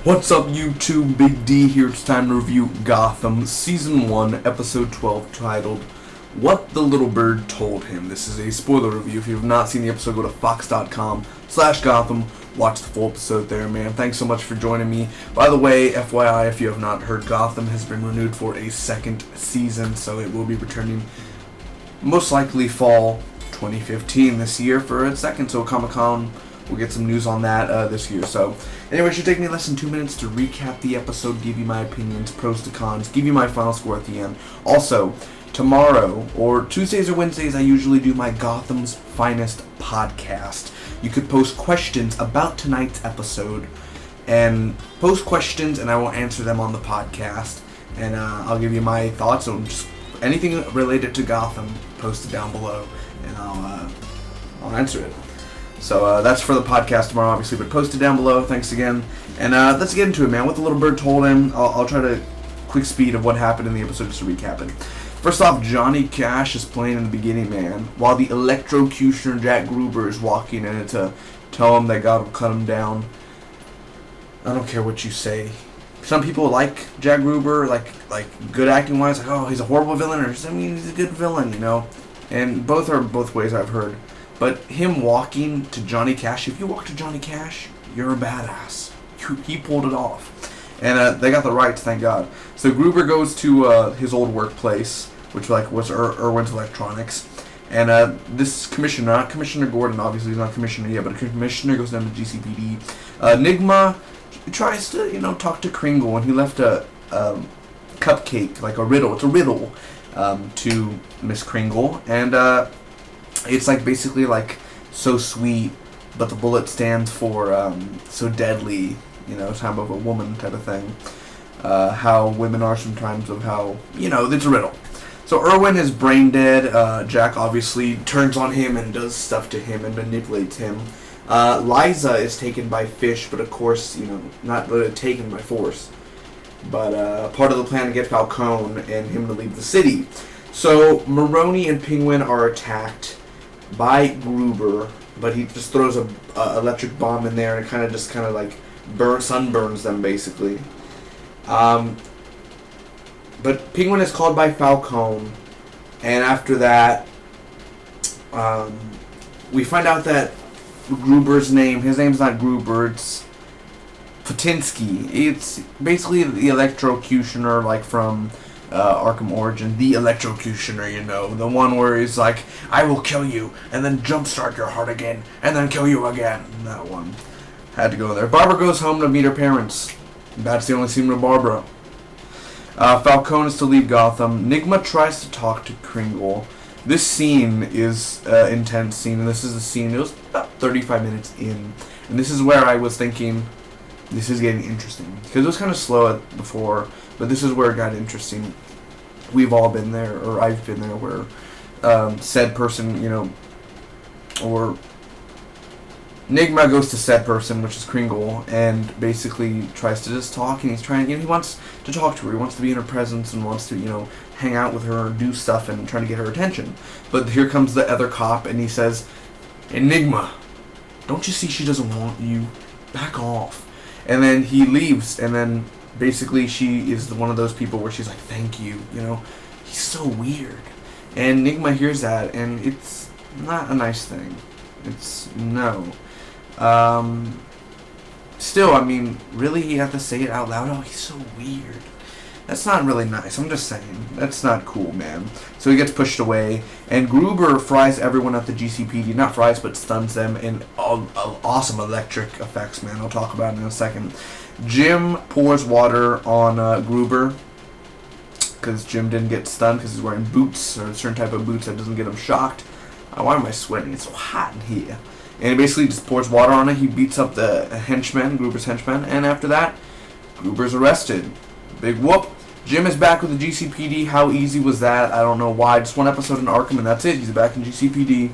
What's up, YouTube? Big D here. It's time to review Gotham Season 1, Episode 12, titled What the Little Bird Told Him. This is a spoiler review. If you have not seen the episode, go to fox.com/Gotham. Watch the full episode there, man. Thanks so much for joining me. By the way, FYI, if you have not heard, Gotham has been renewed for a second season, so it will be returning most likely fall 2015 this year for its second. So Comic-Con, we'll get some news on that this year. So anyway, it should take me less than 2 minutes to recap the episode, give you my opinions, pros to cons, give you my final score at the end. Also, tomorrow, or Tuesdays or Wednesdays, I usually do my Gotham's Finest podcast. You could post questions about tonight's episode, and post questions, and I will answer them on the podcast. And I'll give you my thoughts on just anything related to Gotham. Post it down below, and I'll answer it. So that's for the podcast tomorrow, obviously, but post it down below. Thanks again. And let's get into it, man. What the little bird told him. I'll try to quick speed of what happened in the episode just to recap it. First off, Johnny Cash is playing in the beginning, man, while the electrocutioner Jack Gruber is walking in to tell him that God will cut him down. I don't care what you say. Some people like Jack Gruber, like good acting wise, like, oh, he's a horrible villain, or I mean, he's a good villain, you know. And both are both ways I've heard. But him walking to Johnny Cash, if you walk to Johnny Cash, you're a badass. He pulled it off. And they got the rights, thank God. So Gruber goes to his old workplace, which was Irwin's Electronics. And this commissioner, not Commissioner Gordon, obviously he's not commissioner yet, but a commissioner goes down to GCPD. Enigma tries to, talk to Kringle, and he left a cupcake, like a riddle. It's a riddle to Miss Kringle. And it's basically so sweet, but the bullet stands for so deadly, time of a woman type of thing. How women are sometimes, of how, it's a riddle. So Irwin is brain dead. Jack obviously turns on him and does stuff to him and manipulates him. Liza is taken by Fish, but of course, not taken by force, but part of the plan to get Falcone and him to leave the city. So Maroni and Penguin are attacked by Gruber, but he just throws a electric bomb in there and kind of sunburns them basically. But Penguin is called by Falcone, and after that, we find out that Gruber's his name's not Gruber, it's Patinsky. It's basically the electrocutioner, from Arkham Origin, the electrocutioner, the one where he's like, I will kill you, and then jumpstart your heart again, and then kill you again. That one. Had to go there. Barbara goes home to meet her parents. That's the only scene with Barbara. Falcone is to leave Gotham. Enigma tries to talk to Kringle. This scene is an intense scene, and this is the scene, it was about 35 minutes in, and this is where I was thinking, this is getting interesting, because it was kind of slow before, but this is where it got interesting. We've all been there, or I've been there, where said person, or Enigma goes to said person, which is Kringle, and basically tries to just talk, and he wants to talk to her, he wants to be in her presence, and wants to, hang out with her, do stuff, and try to get her attention. But here comes the other cop, and he says, Enigma, don't you see she doesn't want you? Back off. And then he leaves, and then basically she is one of those people where she's like, thank you, he's so weird. And Enigma hears that, and it's not a nice thing. It's no. Still, really you have to say it out loud? Oh, he's so weird. That's not really nice. I'm just saying. That's not cool, man. So he gets pushed away, and Gruber fries everyone at the GCPD. Not fries, but stuns them in awesome electric effects, man. I'll talk about it in a second. Jim pours water on Gruber, because Jim didn't get stunned because he's wearing boots, or a certain type of boots that doesn't get him shocked. Why am I sweating? It's so hot in here. And he basically just pours water on it. He beats up the henchman, Gruber's henchman, and after that, Gruber's arrested. Big whoop. Jim is back with the GCPD. How easy was that? I don't know why. Just one episode in Arkham, and that's it. He's back in GCPD.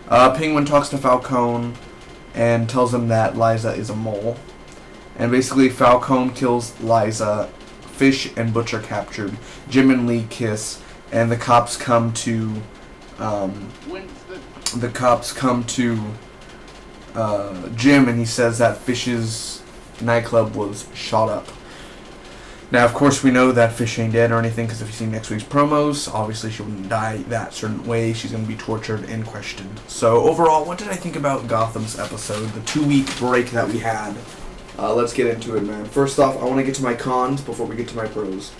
Penguin talks to Falcone and tells him that Liza is a mole. And basically, Falcone kills Liza. Fish and Butch are captured. Jim and Lee kiss, and the cops come to Jim, and he says that Fish's nightclub was shot up. Now, of course, we know that Fish ain't dead or anything, because if you've seen next week's promos, obviously she wouldn't die that certain way. She's going to be tortured and questioned. So, overall, what did I think about Gotham's episode, the 2-week break that we had? Let's get into it, man. First off, I want to get to my cons before we get to my pros.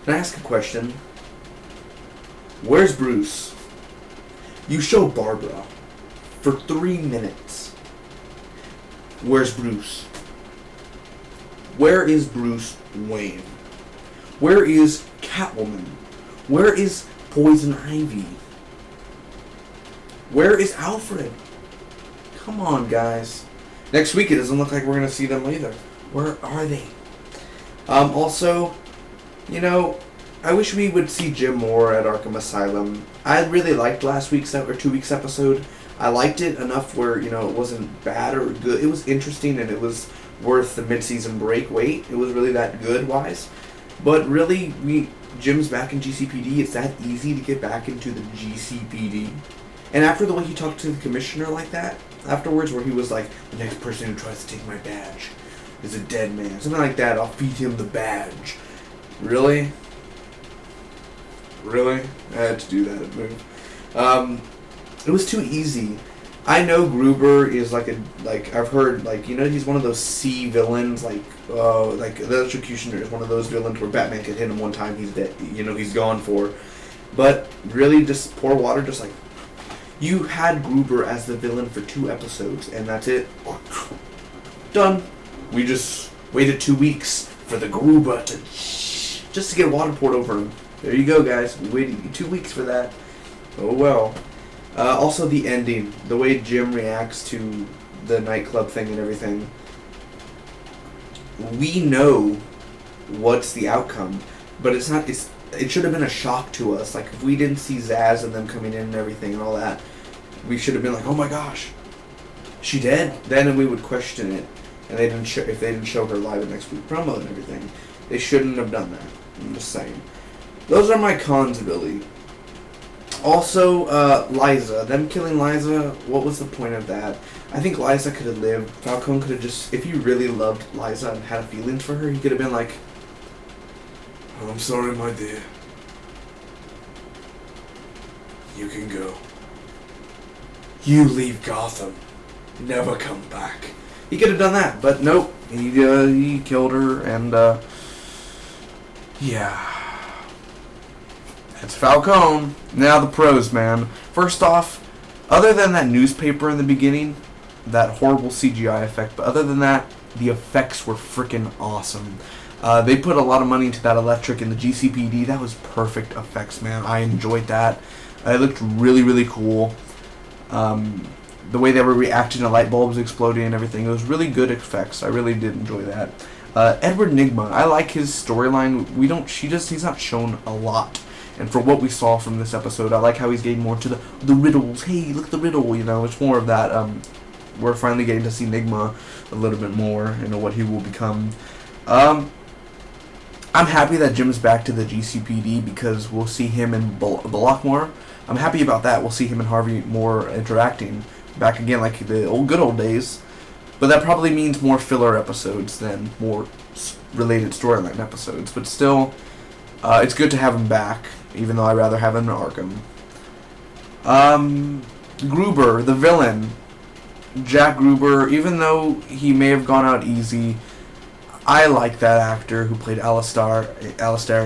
Can I ask a question? Where's Bruce? You show Barbara for 3 minutes. Where's Bruce? Where is Bruce Wayne? Where is Catwoman? Where is Poison Ivy? Where is Alfred? Come on, guys. Next week it doesn't look like we're going to see them either. Where are they? Also, you know, I wish we would see Jim more at Arkham Asylum. I really liked last week's or 2 weeks episode. I liked it enough where, you know, it wasn't bad or good. It was interesting and it was worth the mid-season break wait. It was really that good wise. But really, Jim's back in GCPD. It's that easy to get back into the GCPD. And after the way he talked to the commissioner like that, afterwards where he was like, the next person who tries to take my badge is a dead man. Something like that. I'll feed him the badge. Really? Really? I had to do that move. It was too easy. I know Gruber is like I've heard, like, you know, he's one of those C villains, like the Electrocutioner is one of those villains where Batman could hit him one time, he's dead, you know, he's gone for. But really, just pour water, just like, you had Gruber as the villain for 2 episodes, and that's it. Done. We just waited 2 weeks for the Gruber just to get water poured over him. There you go, guys. We waited 2 weeks for that. Oh well. Also, the ending, the way Jim reacts to the nightclub thing and everything. We know what's the outcome, but it's not. It should have been a shock to us. Like, if we didn't see Zaz and them coming in and everything and all that, we should have been like, "Oh my gosh, she dead?" Then we would question it, and they didn't if they didn't show her live at next week promo and everything. They shouldn't have done that. I'm just saying. Those are my cons, really. Also, Liza. Them killing Liza, what was the point of that? I think Liza could have lived. Falcone could have just, if he really loved Liza and had feelings for her, he could have been like, "Oh, I'm sorry, my dear. You can go. You leave Gotham. Never come back." He could have done that, but nope. He killed her, and, yeah. It's Falcone. Now the pros, man. First off, other than that newspaper in the beginning, that horrible CGI effect, but other than that, the effects were freaking awesome. They put a lot of money into that electric in the GCPD. That was perfect effects, man. I enjoyed that. It looked really, really cool. The way they were reacting to light bulbs exploding and everything, it was really good effects. I really did enjoy that. Edward Nygma, I like his storyline. He's not shown a lot. And for what we saw from this episode, I like how he's getting more to the riddles. Hey, look at the riddle, you know. It's more of that. We're finally getting to see Nygma a little bit more, you know, what he will become. I'm happy that Jim's back to the GCPD because we'll see him in Bullock more. I'm happy about that. We'll see him and Harvey more interacting back again like the good old days. But that probably means more filler episodes than more related storyline episodes. But still, it's good to have him back, even though I'd rather have him in Arkham. Gruber, the villain. Jack Gruber, even though he may have gone out easy, I like that actor who played Alistair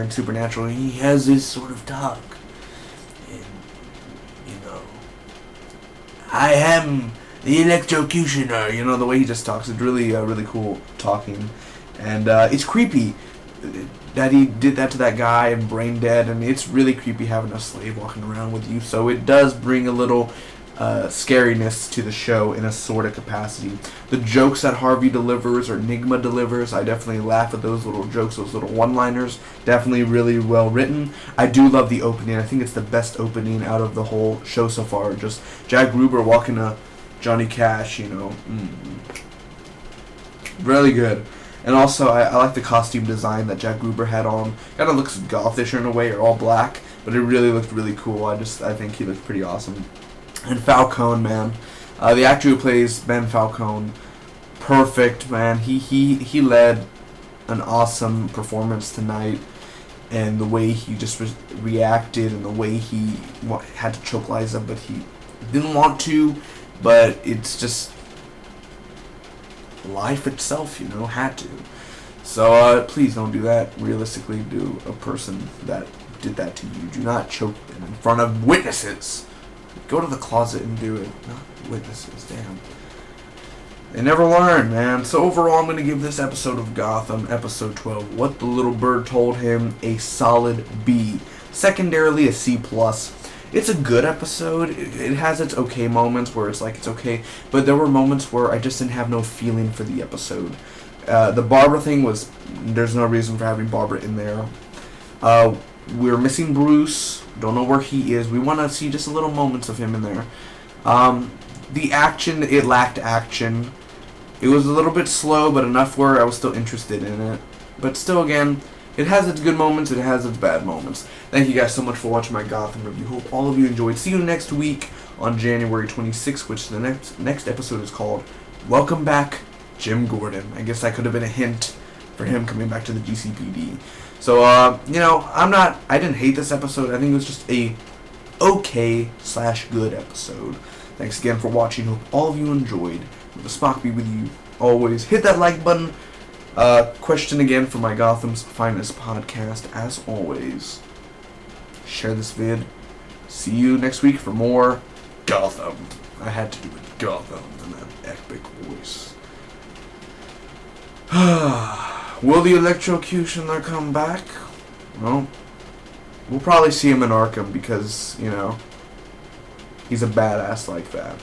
in Supernatural. He has this sort of talk. And, you know, I am the Electrocutioner. You know, the way he just talks. It's really, really cool talking. And it's creepy that he did that to that guy and brain dead. And it's really creepy having a slave walking around with you. So it does bring a little scariness to the show in a sort of capacity. The jokes that Harvey delivers or Nygma delivers, I definitely laugh at those little jokes, those little one-liners. Definitely really well written. I do love the opening. I think it's the best opening out of the whole show so far. Just Jack Gruber walking to Johnny Cash, you know. Really good. And also, I like the costume design that Jack Gruber had on. Kind of looks gothish in a way, or all black, but it really looked really cool. I think he looked pretty awesome. And Falcone, man. The actor who plays Ben Falcone, perfect, man. He led an awesome performance tonight, and the way he just reacted, and the way he had to choke Liza, but he didn't want to. But it's just life itself, you know, had to. So please don't do that. Realistically, do a person that did that to you. Do not choke them in front of witnesses. Go to the closet and do it, not witnesses. Damn. They never learn, man. So overall, I'm going to give this episode of Gotham, episode 12, What the Little Bird Told Him, a solid B. Secondarily, a C+. It's a good episode. It has its okay moments where it's like it's okay, but there were moments where I just didn't have no feeling for the episode. The Barbara thing was, there's no reason for having Barbara in there. We're missing Bruce. Don't know where he is. We want to see just a little moments of him in there. The action, it lacked action. It was a little bit slow, but enough where I was still interested in it. But still, again, it has its good moments, it has its bad moments. Thank you guys so much for watching my Gotham review. Hope all of you enjoyed. See you next week on January 26th, which the next episode is called Welcome Back, Jim Gordon. I guess that could have been a hint for him coming back to the GCPD. So, you know, I didn't hate this episode. I think it was just a okay/good episode. Thanks again for watching. Hope all of you enjoyed. May the Spock be with you always. Hit that like button. Question again for my Gotham's Finest podcast. As always, share this vid. See you next week for more Gotham. I had to do it Gotham in that epic voice. Will the electrocutioner come back? Well, we'll probably see him in Arkham because, you know, he's a badass like that.